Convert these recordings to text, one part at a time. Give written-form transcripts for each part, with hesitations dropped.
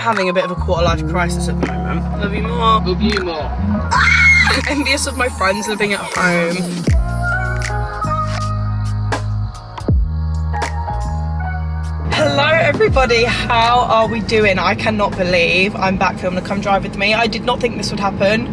having a bit of a quarter-life crisis at the moment. Love you more. Love you more. Envious of my friends living at home. Hello everybody, how are we doing? I cannot believe I'm back filming a Come Drive With Me. I did not think this would happen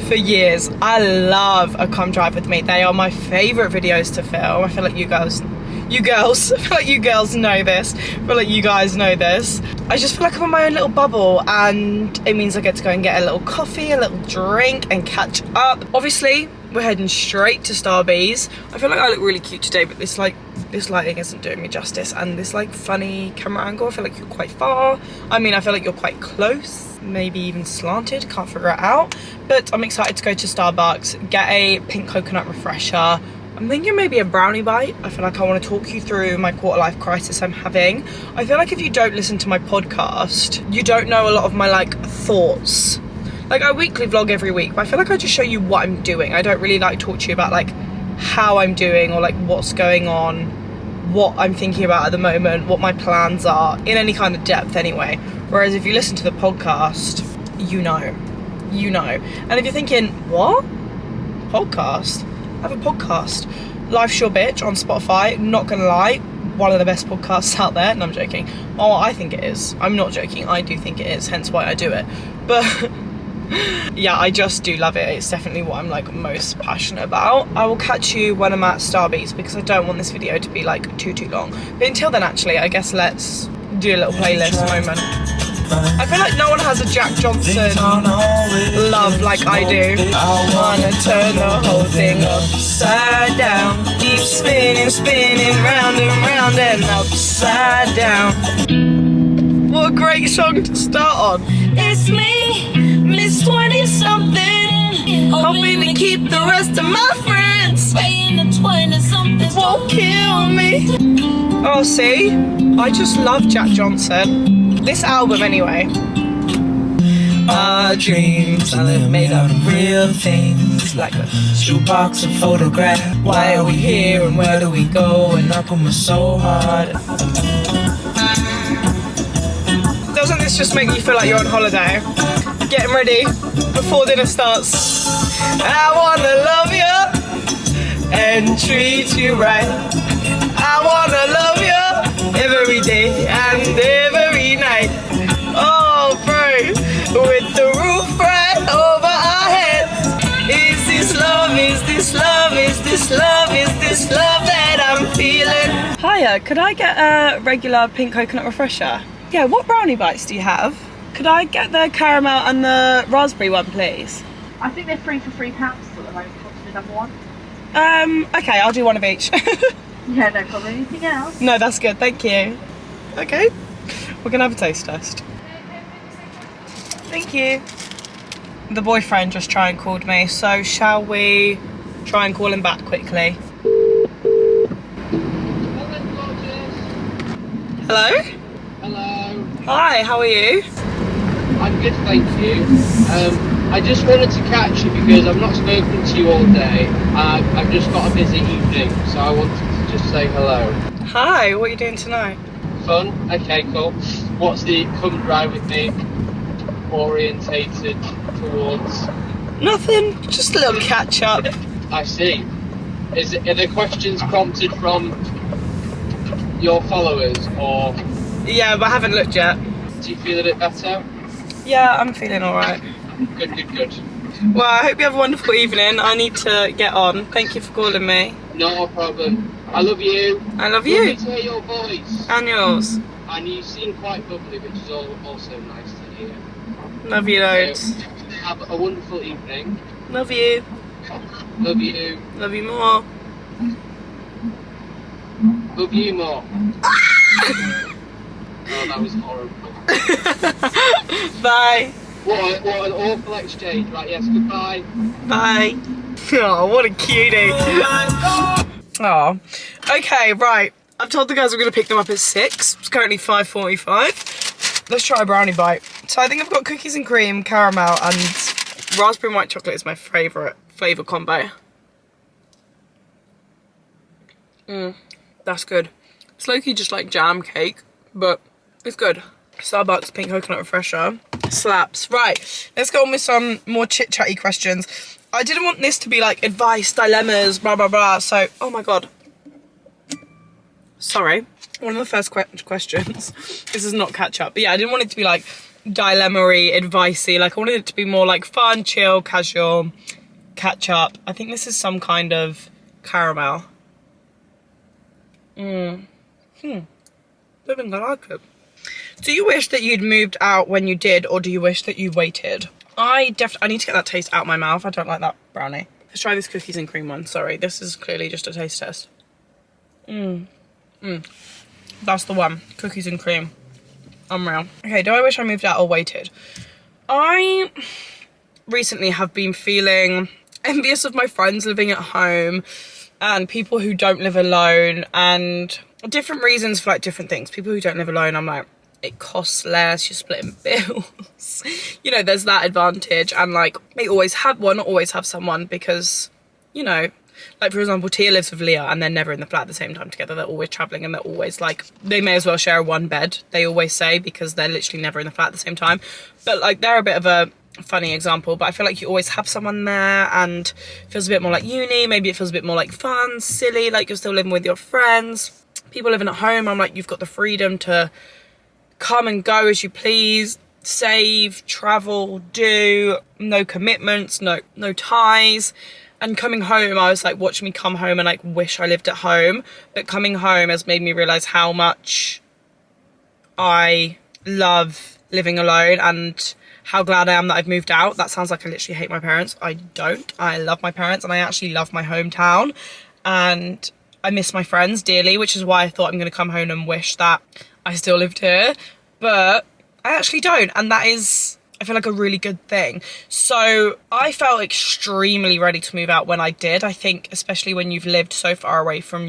for years. I love a Come Drive With Me. They are my favourite videos to film. I feel like you girls I feel like you girls know this. I feel like you guys know this. I just feel like I'm in my own little bubble, and it means I get to go and get a little coffee, a little drink and catch up. Obviously, we're heading straight to Starbucks. I feel like I look really cute today, but this lighting isn't doing me justice, and this like funny camera angle, I feel like you're quite far. I mean, I feel like you're quite close, maybe even slanted, can't figure it out. But I'm excited to go to Starbucks, get a pink coconut refresher. I'm thinking maybe a brownie bite. I feel like I want to talk you through my quarter-life crisis I'm having. I feel like if you don't listen to my podcast, you don't know a lot of my like thoughts. Like, I weekly vlog every week, but I feel like I just show you what I'm doing. I don't really like talk to you about like how I'm doing or like what's going on, what I'm thinking about at the moment, what my plans are, in any kind of depth anyway. Whereas if you listen to the podcast, you know. And if you're thinking, what? Podcast? I have a podcast. Life's Your Bitch on Spotify. Not gonna lie, one of the best podcasts out there. No, I'm joking. Oh, I think it is. I'm not joking. I do think it is, hence why I do it. But yeah, I just do love it. It's definitely what I'm like most passionate about. I will catch you when I'm at Starbucks because I don't want this video to be like too long. But until then, actually, I guess let's do a little playlist moment. I feel like no one has a Jack Johnson love like I do. I wanna turn the whole thing upside down. Keep spinning round and round and upside down. What a great song to start on. It's me, Miss 20-something, hoping to keep the rest of my friends. Paying the 20-something won't kill me. Oh, see? I just love Jack Johnson. This album, anyway. Our dreams are made out of real things, like a shoebox of photographs. Why are we here and where do we go? And knock on my so hard. Doesn't this just make you feel like you're on holiday? Getting ready before dinner starts. I wanna love you and treat you right. I wanna love you every day and every night. Oh, bro, with the roof right over our heads. Is this love? Is this love? Is this love? Is this love that I'm feeling? Hiya, could I get a regular pink coconut refresher? Yeah, what brownie bites do you have? Could I get the caramel and the raspberry one, please? I think they're free for £3 at the moment. What's the number one? Okay, I'll do one of each. Yeah, no problem. Anything else? No, that's good, thank you. Okay, we're gonna have a taste test. Thank you. The boyfriend just tried and called me, so shall we try and call him back quickly? Hello? Hello. Hi, how are you? I'm good, thank you. I just wanted to catch you because I've not spoken to you all day. I've just got a busy evening, so I wanted to just say hello. Hi, what are you doing tonight? Fun? Okay, cool. What's the Come Drive With Me orientated towards? Nothing, just a little catch up. I see. Are the questions prompted from your followers, or Yeah, but I haven't looked yet. do you feel a bit better? Yeah, I'm feeling alright. Good. Well, I hope you have a wonderful evening. I need to get on. Thank you for calling me. No problem. I love you. I love you. Lovely to hear your voice. And yours. And you seem quite bubbly, which is also nice to hear. Love you loads. Have a wonderful evening. Love you. Love you. Love you more. Love you more. Oh, that was horrible. Bye. What an awful exchange. Right, yes, goodbye. Bye. Oh, what a cutie. Oh. Okay, right. I've told the guys we're going to pick them up at 6. It's currently 5:45. Let's try a brownie bite. So I think I've got cookies and cream, caramel, and raspberry and white chocolate is my favourite flavour combo. That's good. It's low-key just like jam cake, but it's good. Starbucks pink coconut refresher. Slaps. Right, let's go on with some more chit-chatty questions. I didn't want this to be like advice, dilemmas, blah, blah, blah. So, oh my God. Sorry. One of the first questions. This is not catch up. But yeah, I didn't want it to be like dilemma-y, advice-y. Like I wanted it to be more like fun, chill, casual, catch up. I think this is some kind of caramel. I think I like it. Do you wish that you'd moved out when you did, or do you wish that you waited? I need to get that taste out of my mouth. I don't like that brownie. Let's try this cookies and cream one. Sorry, this is clearly just a taste test. That's the one. Cookies and cream. Unreal. Okay, do I wish I moved out or waited? I recently have been feeling envious of my friends living at home and people who don't live alone, and different reasons for like different things. People who don't live alone, I'm like, it costs less, you're splitting bills. You know, there's that advantage. And like, they always have one, not always have someone, because, you know, like for example, Tia lives with Leah and they're never in the flat at the same time together. They're always traveling and they're always like, they may as well share one bed, they always say, because they're literally never in the flat at the same time. But like, they're a bit of a funny example, but I feel like you always have someone there, and it feels a bit more like uni. Maybe it feels a bit more like fun, silly, like you're still living with your friends. People living at home, I'm like, you've got the freedom to come and go as you please, save, travel, do, no commitments, no ties. And coming home, I was like, watch me come home and like wish I lived at home. But coming home has made me realize how much I love living alone and how glad I am that I've moved out. That sounds like I literally hate my parents. I don't. I love my parents and I actually love my hometown. And I miss my friends dearly, which is why I thought I'm going to come home and wish that I still lived here. But I actually don't. And that is, I feel like, a really good thing. So I felt extremely ready to move out when I did. I think especially when you've lived so far away from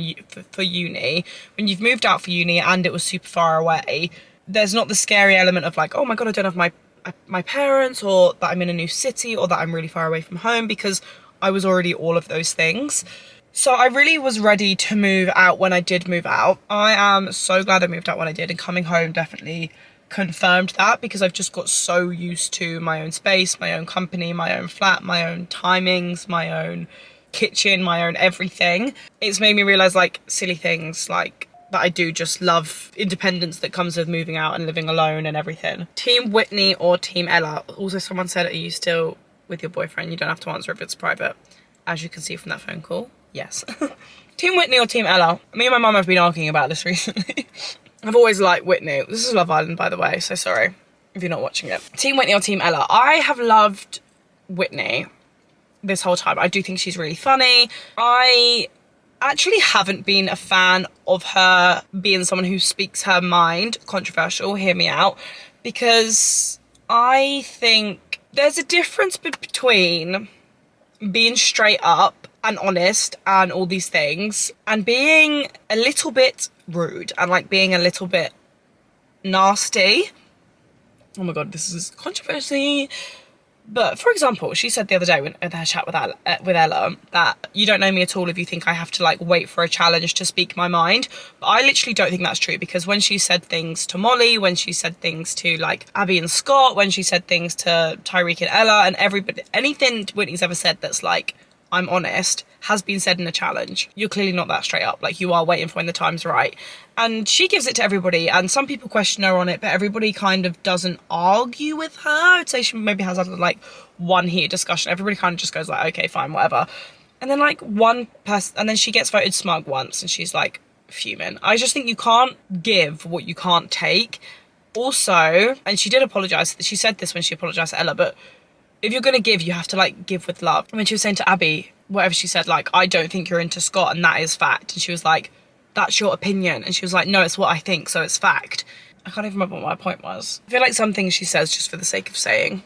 for uni, when you've moved out for uni and it was super far away, there's not the scary element of like, oh my God, I don't have my parents, or that I'm in a new city, or that I'm really far away from home, because I was already all of those things. So I really was ready to move out when I did move out. I am so glad I moved out when I did, and coming home definitely confirmed that, because I've just got so used to my own space, my own company, my own flat, my own timings, my own kitchen, my own everything. It's made me realise like silly things like that I do just love independence that comes with moving out and living alone and everything. Team Whitney or Team Ella? Also, someone said, are you still with your boyfriend? You don't have to answer if it's private. As you can see from that phone call, yes. Team Whitney or Team Ella? Me and my mum have been arguing about this recently. I've always liked Whitney. This is Love Island, by the way, so sorry if you're not watching it. Team Whitney or Team Ella? I have loved Whitney this whole time. I do think she's really funny. I actually haven't been a fan of her being someone who speaks her mind. Controversial, hear me out. Because I think there's a difference between being straight up and honest and all these things, and being a little bit rude and like being a little bit nasty. Oh my God, this is controversy. But for example, she said the other day in her chat with Ella that you don't know me at all if you think I have to like wait for a challenge to speak my mind. But I literally don't think that's true, because when she said things to Molly, when she said things to like Abby and Scott, when she said things to Tyreek and Ella and everybody, anything Whitney's ever said that's like, I'm honest, has been said in a challenge. You're clearly not that straight up. Like, you are waiting for when the time's right. And she gives it to everybody, and some people question her on it, but everybody kind of doesn't argue with her. I'd say she maybe has like one heated discussion. Everybody kind of just goes like, okay, fine, whatever. And then like one person, and then she gets voted smug once and she's like fuming. I just think you can't give what you can't take. Also, and she did apologise, she said this when she apologised to Ella, but if you're going to give, you have to like give with love. When she was saying to Abby, whatever she said, like, I don't think you're into Scott and that is fact. And she was like, that's your opinion. And she was like, no, it's what I think, so it's fact. I can't even remember what my point was. I feel like some things she says just for the sake of saying.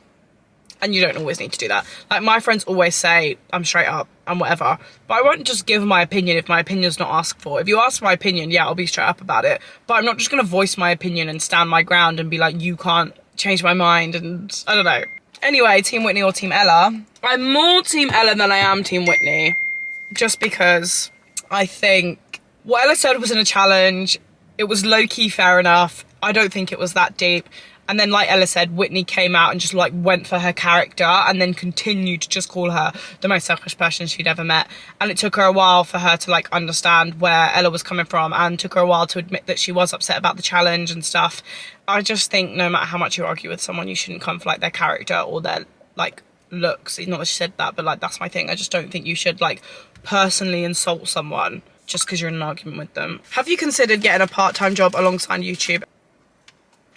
And you don't always need to do that. Like, my friends always say, I'm straight up and whatever. But I won't just give my opinion if my opinion's not asked for. If you ask my opinion, yeah, I'll be straight up about it. But I'm not just going to voice my opinion and stand my ground and be like, you can't change my mind. And I don't know. Anyway, Team Whitney or Team Ella? I'm more Team Ella than I am Team Whitney. Just because I think what Ella said was in a challenge. it was low-key fair enough. I don't think it was that deep. And then, like Ella said, Whitney came out and just like went for her character and then continued to just call her the most selfish person she'd ever met. And it took her a while for her to like understand where Ella was coming from, and took her a while to admit that she was upset about the challenge and stuff. I just think no matter how much you argue with someone, you shouldn't come for like their character or their like looks. Not that she said that, but like that's my thing. I just don't think you should like personally insult someone just because you're in an argument with them. Have you considered getting a part-time job alongside YouTube?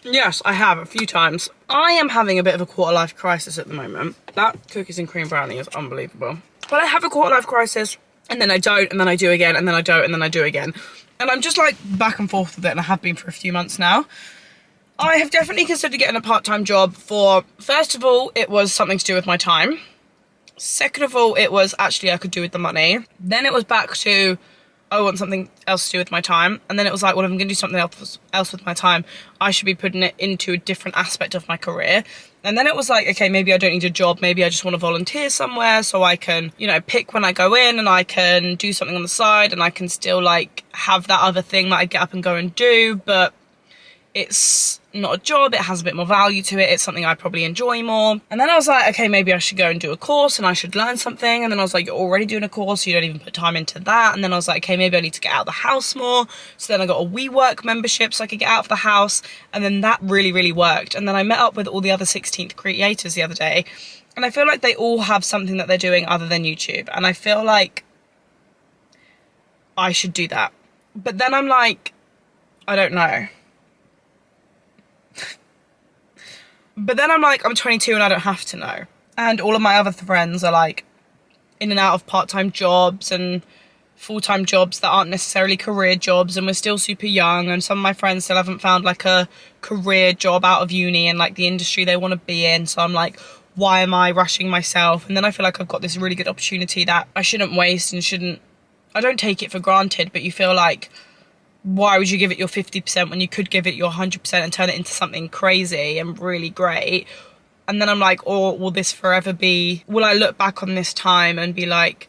Yes, I have a few times. I am having a bit of a quarter-life crisis at the moment. That cookies and cream brownie is unbelievable. But I have a quarter-life crisis, and then I don't, and then I do again, and then I don't, and then I do again. And I'm just like back and forth with it, and I have been for a few months now. I have definitely considered getting a part-time job for, first of all, it was something to do with my time. Second of all, it was actually I could do with the money. Then it was back to, I want something else to do with my time. And then it was like, well, if I'm going to do something else with my time, I should be putting it into a different aspect of my career. And then it was like, okay, maybe I don't need a job. Maybe I just want to volunteer somewhere so I can, you know, pick when I go in, and I can do something on the side, and I can still like have that other thing that I get up and go and do. But it's not a job, it has a bit more value to it, it's something I probably enjoy more. And then I was like, okay, maybe I should go and do a course and I should learn something. And then I was like, you're already doing a course, you don't even put time into that. And then I was like, okay, maybe I need to get out of the house more. So then I got a WeWork membership so I could get out of the house. And then that really, really worked. And then I met up with all the other 16th creators the other day. And I feel like they all have something that they're doing other than YouTube. And I feel like I should do that. But then I'm like, I don't know. But then I'm like, I'm 22 and I don't have to know. And all of my other friends are like in and out of part-time jobs and full-time jobs that aren't necessarily career jobs, and we're still super young, and some of my friends still haven't found like a career job out of uni and like the industry they want to be in. So I'm like, why am I rushing myself? And then I feel like I've got this really good opportunity that I shouldn't waste and I don't take it for granted, but you feel like, why would you give it your 50% when you could give it your 100% and turn it into something crazy and really great? And then I'm like, or will this forever be, will I look back on this time and be like,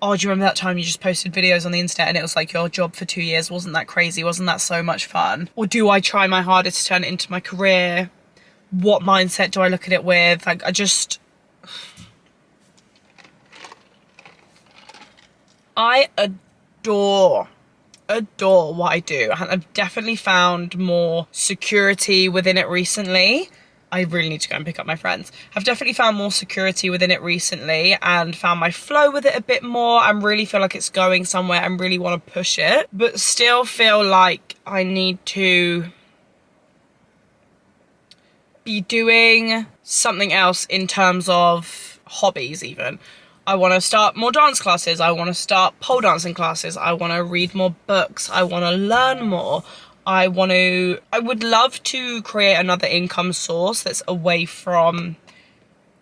oh, do you remember that time you just posted videos on the internet and it was like your job for 2 years? Wasn't that crazy? Wasn't that so much fun? Or do I try my hardest to turn it into my career? What mindset do I look at it with? Like, I adore what I do. I've definitely found more security within it recently. I really need to go and pick up my friends. I've definitely found more security within it recently and found my flow with it a bit more and really feel like it's going somewhere and really want to push it, but still feel like I need to be doing something else in terms of hobbies even. I want to start more dance classes. I want to start pole dancing classes. I want to read more books. I want to learn more. I would love to create another income source that's away from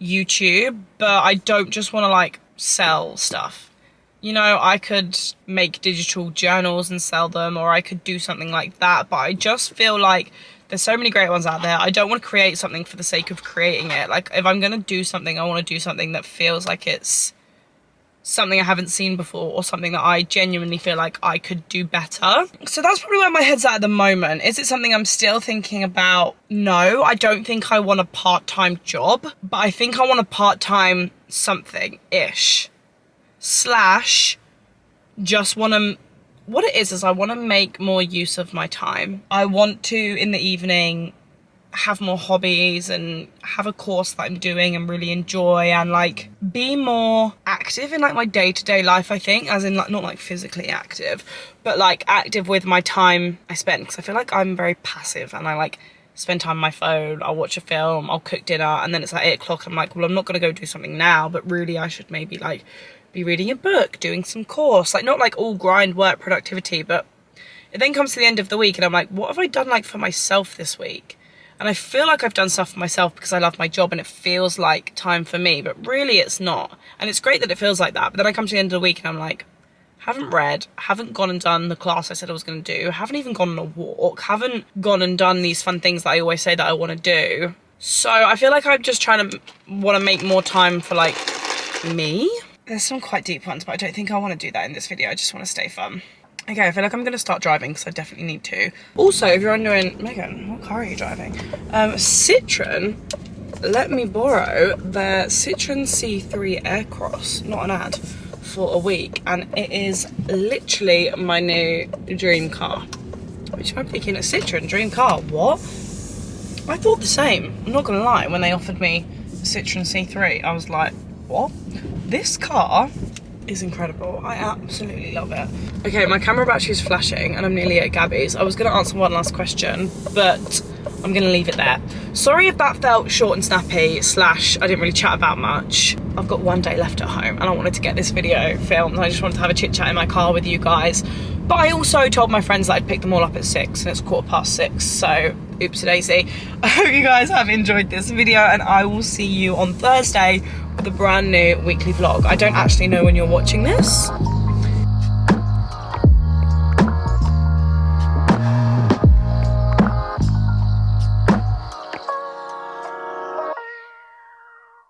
YouTube, but I don't just want to like sell stuff. You know, I could make digital journals and sell them, or I could do something like that, but I just feel like there's so many great ones out there. I don't want to create something for the sake of creating it. Like, if I'm going to do something, I want to do something that feels like it's something I haven't seen before, or something that I genuinely feel like I could do better. So that's probably where my head's at the moment. Is it something I'm still thinking about? No, I don't think I want a part-time job, but I think I want a part-time something-ish. Slash, just want to, what it is I want to make more use of my time. I want to, in the evening, have more hobbies and have a course that I'm doing and really enjoy, and like be more active in like my day-to-day life, I think, as in like not like physically active, but like active with my time I spend, because I feel like I'm very passive and I like spend time on my phone. I'll watch a film, I'll cook dinner, and then it's like 8 o'clock and I'm like, well, I'm not gonna go do something now, but really I should maybe like be reading a book, doing some course, like not like all grind work productivity. But it then comes to the end of the week and I'm like, what have I done like for myself this week? And I feel like I've done stuff for myself because I love my job and it feels like time for me, but really it's not. And it's great that it feels like that, but then I come to the end of the week and I'm like, haven't read, haven't gone and done the class I said I was going to do, haven't even gone on a walk, haven't gone and done these fun things that I always say that I want to do. So I feel like I'm just trying to want to make more time for like me. There's some quite deep ones, but I don't think I want to do that in this video. I just want to stay fun. Okay, I feel like I'm gonna start driving because I definitely need to. Also, if you're wondering, Megan, what car are you driving? Citroen let me borrow their Citroen C3 Aircross, not an ad, for a week, and it is literally my new dream car. Which I'm thinking, a Citroen dream car, what? I thought the same, I'm not gonna lie, when they offered me the Citroen C3, I was like, what? This car is incredible. I absolutely love it. Okay, my camera battery is flashing and I'm nearly at Gabby's. I was gonna answer one last question, but I'm gonna leave it there. Sorry if that felt short and snappy, / I didn't really chat about much. I've got one day left at home and I wanted to get this video filmed. I just wanted to have a chit chat in my car with you guys. But I also told my friends that I'd pick them all up at 6 and it's 6:15, so oopsie daisy. I hope you guys have enjoyed this video and I will see you on Thursday with a brand new weekly vlog. I don't actually know when you're watching this,